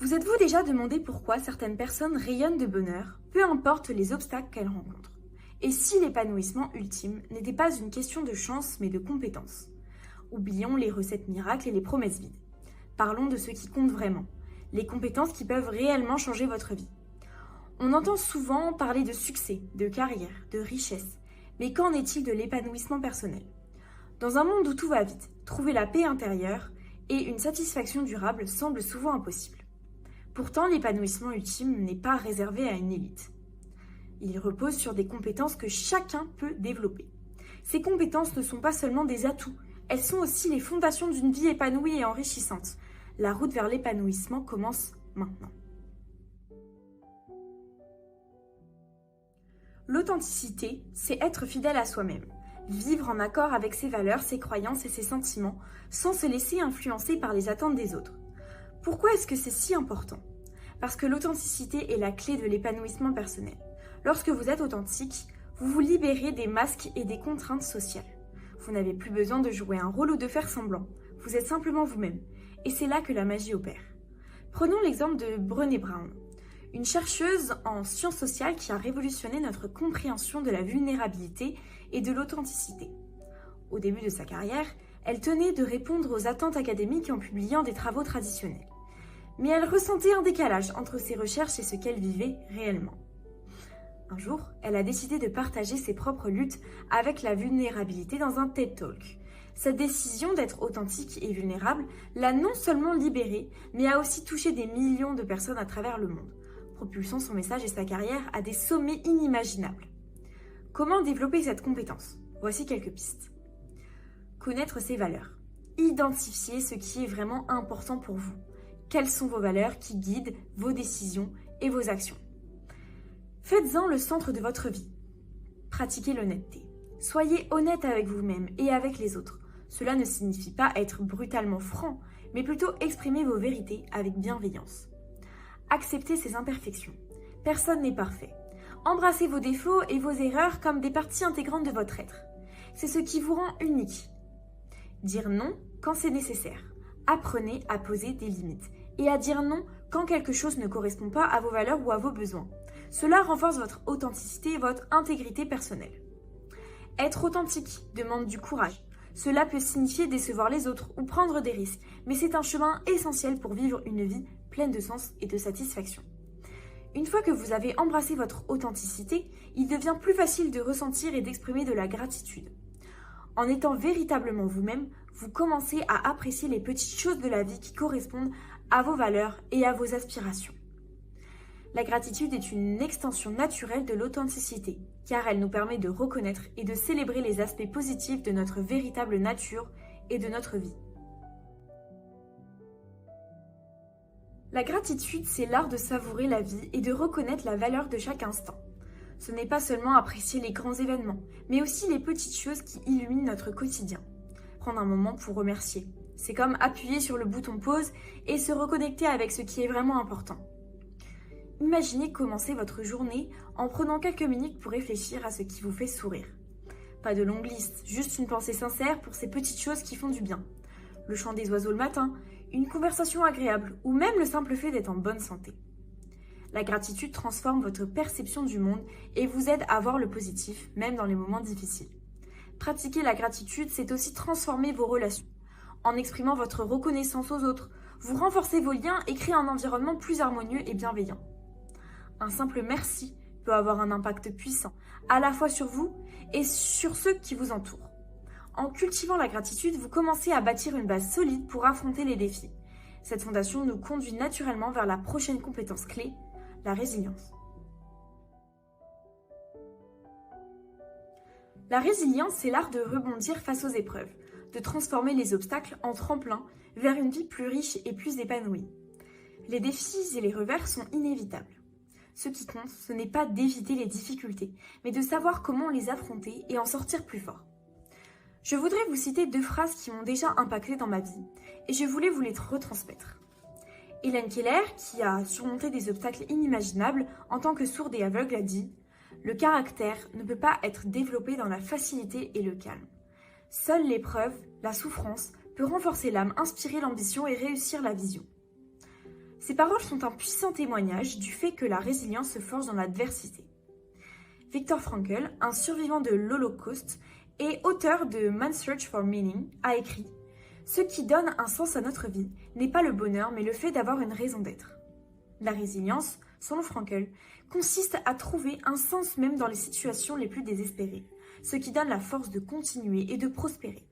Vous êtes-vous déjà demandé pourquoi certaines personnes rayonnent de bonheur, peu importe les obstacles qu'elles rencontrent? Et si l'épanouissement ultime n'était pas une question de chance mais de compétence? Oublions les recettes miracles et les promesses vides. Parlons de ce qui compte vraiment, les compétences qui peuvent réellement changer votre vie. On entend souvent parler de succès, de carrière, de richesse, mais qu'en est-il de l'épanouissement personnel? Dans un monde où tout va vite, trouver la paix intérieure et une satisfaction durable semble souvent impossible. Pourtant, l'épanouissement ultime n'est pas réservé à une élite. Il repose sur des compétences que chacun peut développer. Ces compétences ne sont pas seulement des atouts, elles sont aussi les fondations d'une vie épanouie et enrichissante. La route vers l'épanouissement commence maintenant. L'authenticité, c'est être fidèle à soi-même, vivre en accord avec ses valeurs, ses croyances et ses sentiments, sans se laisser influencer par les attentes des autres. Pourquoi est-ce que c'est si important? Parce que l'authenticité est la clé de l'épanouissement personnel. Lorsque vous êtes authentique, vous vous libérez des masques et des contraintes sociales. Vous n'avez plus besoin de jouer un rôle ou de faire semblant. Vous êtes simplement vous-même. Et c'est là que la magie opère. Prenons l'exemple de Brené Brown, une chercheuse en sciences sociales qui a révolutionné notre compréhension de la vulnérabilité et de l'authenticité. Au début de sa carrière, elle tenait de répondre aux attentes académiques en publiant des travaux traditionnels. Mais elle ressentait un décalage entre ses recherches et ce qu'elle vivait réellement. Un jour, elle a décidé de partager ses propres luttes avec la vulnérabilité dans un TED Talk. Cette décision d'être authentique et vulnérable l'a non seulement libérée, mais a aussi touché des millions de personnes à travers le monde, propulsant son message et sa carrière à des sommets inimaginables. Comment développer cette compétence? Voici quelques pistes. Connaître ses valeurs. Identifier ce qui est vraiment important pour vous. Quelles sont vos valeurs qui guident vos décisions et vos actions? Faites-en le centre de votre vie. Pratiquez l'honnêteté. Soyez honnête avec vous-même et avec les autres. Cela ne signifie pas être brutalement franc, mais plutôt exprimer vos vérités avec bienveillance. Acceptez ses imperfections. Personne n'est parfait. Embrassez vos défauts et vos erreurs comme des parties intégrantes de votre être. C'est ce qui vous rend unique. Dire non quand c'est nécessaire. Apprenez à poser des limites et à dire non quand quelque chose ne correspond pas à vos valeurs ou à vos besoins. Cela renforce votre authenticité et votre intégrité personnelle. Être authentique demande du courage. Cela peut signifier décevoir les autres ou prendre des risques, mais c'est un chemin essentiel pour vivre une vie pleine de sens et de satisfaction. Une fois que vous avez embrassé votre authenticité, il devient plus facile de ressentir et d'exprimer de la gratitude. En étant véritablement vous-même, vous commencez à apprécier les petites choses de la vie qui correspondent à vos valeurs et à vos aspirations. La gratitude est une extension naturelle de l'authenticité, car elle nous permet de reconnaître et de célébrer les aspects positifs de notre véritable nature et de notre vie. La gratitude, c'est l'art de savourer la vie et de reconnaître la valeur de chaque instant. Ce n'est pas seulement apprécier les grands événements, mais aussi les petites choses qui illuminent notre quotidien. Prendre un moment pour remercier. C'est comme appuyer sur le bouton pause et se reconnecter avec ce qui est vraiment important. Imaginez commencer votre journée en prenant quelques minutes pour réfléchir à ce qui vous fait sourire. Pas de longue liste, juste une pensée sincère pour ces petites choses qui font du bien. Le chant des oiseaux le matin, une conversation agréable ou même le simple fait d'être en bonne santé. La gratitude transforme votre perception du monde et vous aide à voir le positif, même dans les moments difficiles. Pratiquer la gratitude, c'est aussi transformer vos relations. En exprimant votre reconnaissance aux autres, vous renforcez vos liens et créez un environnement plus harmonieux et bienveillant. Un simple merci peut avoir un impact puissant, à la fois sur vous et sur ceux qui vous entourent. En cultivant la gratitude, vous commencez à bâtir une base solide pour affronter les défis. Cette fondation nous conduit naturellement vers la prochaine compétence clé, la résilience. La résilience, c'est l'art de rebondir face aux épreuves, de transformer les obstacles en tremplin vers une vie plus riche et plus épanouie. Les défis et les revers sont inévitables. Ce qui compte, ce n'est pas d'éviter les difficultés, mais de savoir comment les affronter et en sortir plus fort. Je voudrais vous citer 2 phrases qui m'ont déjà impacté dans ma vie, et je voulais vous les retransmettre. Hélène Keller, qui a surmonté des obstacles inimaginables en tant que sourde et aveugle, a dit « Le caractère ne peut pas être développé dans la facilité et le calme. Seule l'épreuve, la souffrance, peut renforcer l'âme, inspirer l'ambition et réussir la vision. » Ces paroles sont un puissant témoignage du fait que la résilience se forge dans l'adversité. Viktor Frankl, un survivant de l'Holocauste et auteur de Man's Search for Meaning, a écrit « Ce qui donne un sens à notre vie n'est pas le bonheur, mais le fait d'avoir une raison d'être. » La résilience, selon Frankl, consiste à trouver un sens même dans les situations les plus désespérées, ce qui donne la force de continuer et de prospérer.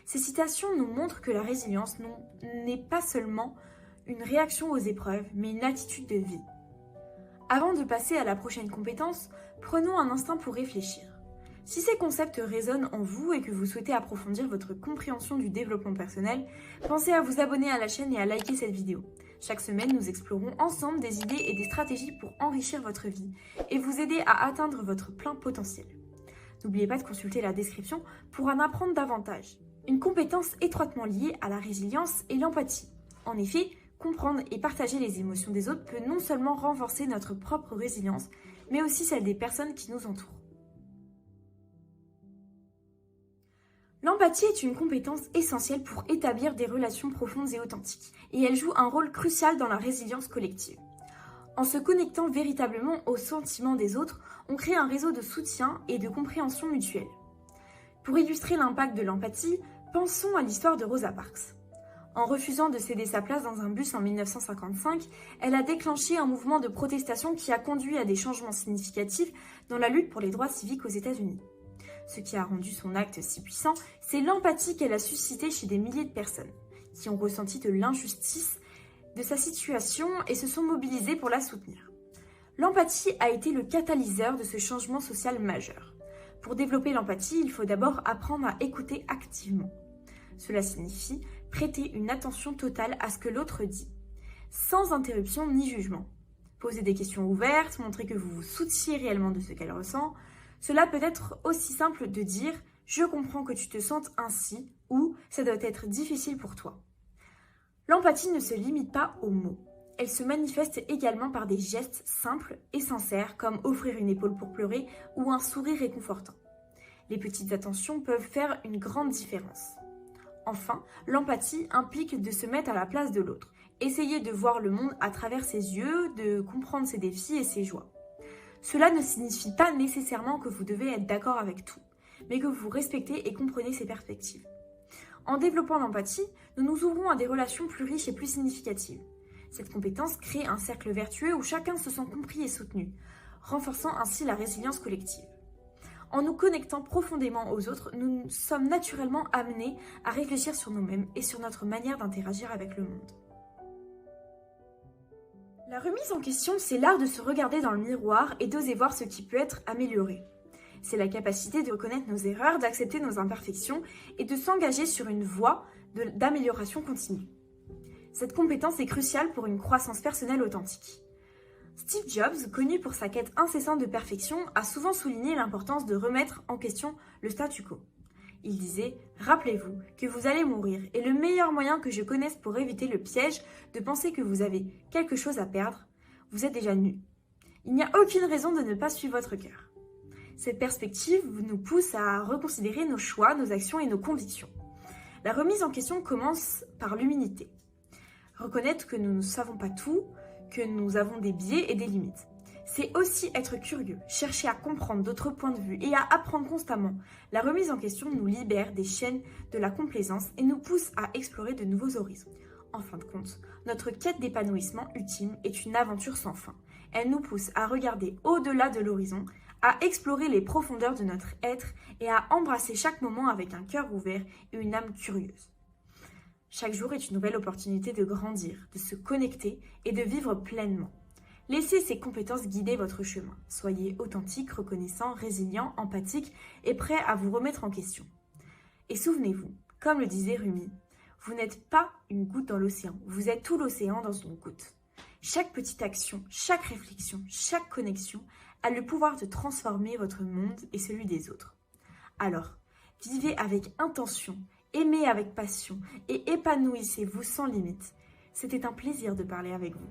Ces citations nous montrent que la résilience n'est pas seulement une réaction aux épreuves, mais une attitude de vie. Avant de passer à la prochaine compétence, prenons un instant pour réfléchir. Si ces concepts résonnent en vous et que vous souhaitez approfondir votre compréhension du développement personnel, pensez à vous abonner à la chaîne et à liker cette vidéo. Chaque semaine, nous explorons ensemble des idées et des stratégies pour enrichir votre vie et vous aider à atteindre votre plein potentiel. N'oubliez pas de consulter la description pour en apprendre davantage. Une compétence étroitement liée à la résilience est l'empathie. En effet, comprendre et partager les émotions des autres peut non seulement renforcer notre propre résilience, mais aussi celle des personnes qui nous entourent. L'empathie est une compétence essentielle pour établir des relations profondes et authentiques, et elle joue un rôle crucial dans la résilience collective. En se connectant véritablement aux sentiments des autres, on crée un réseau de soutien et de compréhension mutuelle. Pour illustrer l'impact de l'empathie, pensons à l'histoire de Rosa Parks. En refusant de céder sa place dans un bus en 1955, elle a déclenché un mouvement de protestation qui a conduit à des changements significatifs dans la lutte pour les droits civiques aux États-Unis. Ce qui a rendu son acte si puissant, c'est l'empathie qu'elle a suscitée chez des milliers de personnes, qui ont ressenti de l'injustice de sa situation et se sont mobilisées pour la soutenir. L'empathie a été le catalyseur de ce changement social majeur. Pour développer l'empathie, il faut d'abord apprendre à écouter activement. Cela signifie prêter une attention totale à ce que l'autre dit, sans interruption ni jugement. Poser des questions ouvertes, montrer que vous vous souciez réellement de ce qu'elle ressent. Cela peut être aussi simple de dire « je comprends que tu te sentes ainsi » ou « ça doit être difficile pour toi ». L'empathie ne se limite pas aux mots. Elle se manifeste également par des gestes simples et sincères comme offrir une épaule pour pleurer ou un sourire réconfortant. Les petites attentions peuvent faire une grande différence. Enfin, l'empathie implique de se mettre à la place de l'autre, essayer de voir le monde à travers ses yeux, de comprendre ses défis et ses joies. Cela ne signifie pas nécessairement que vous devez être d'accord avec tout, mais que vous respectez et comprenez ses perspectives. En développant l'empathie, nous nous ouvrons à des relations plus riches et plus significatives. Cette compétence crée un cercle vertueux où chacun se sent compris et soutenu, renforçant ainsi la résilience collective. En nous connectant profondément aux autres, nous sommes naturellement amenés à réfléchir sur nous-mêmes et sur notre manière d'interagir avec le monde. La remise en question, c'est l'art de se regarder dans le miroir et d'oser voir ce qui peut être amélioré. C'est la capacité de reconnaître nos erreurs, d'accepter nos imperfections et de s'engager sur une voie d'amélioration continue. Cette compétence est cruciale pour une croissance personnelle authentique. Steve Jobs, connu pour sa quête incessante de perfection, a souvent souligné l'importance de remettre en question le statu quo. Il disait « Rappelez-vous que vous allez mourir et le meilleur moyen que je connaisse pour éviter le piège de penser que vous avez quelque chose à perdre, vous êtes déjà nu. Il n'y a aucune raison de ne pas suivre votre cœur. » Cette perspective nous pousse à reconsidérer nos choix, nos actions et nos convictions. La remise en question commence par l'humilité. Reconnaître que nous ne savons pas tout, que nous avons des biais et des limites. C'est aussi être curieux, chercher à comprendre d'autres points de vue et à apprendre constamment. La remise en question nous libère des chaînes de la complaisance et nous pousse à explorer de nouveaux horizons. En fin de compte, notre quête d'épanouissement ultime est une aventure sans fin. Elle nous pousse à regarder au-delà de l'horizon, à explorer les profondeurs de notre être et à embrasser chaque moment avec un cœur ouvert et une âme curieuse. Chaque jour est une nouvelle opportunité de grandir, de se connecter et de vivre pleinement. Laissez ces compétences guider votre chemin. Soyez authentique, reconnaissant, résilient, empathique et prêt à vous remettre en question. Et souvenez-vous, comme le disait Rumi, vous n'êtes pas une goutte dans l'océan, vous êtes tout l'océan dans une goutte. Chaque petite action, chaque réflexion, chaque connexion a le pouvoir de transformer votre monde et celui des autres. Alors, vivez avec intention, aimez avec passion et épanouissez-vous sans limite. C'était un plaisir de parler avec vous.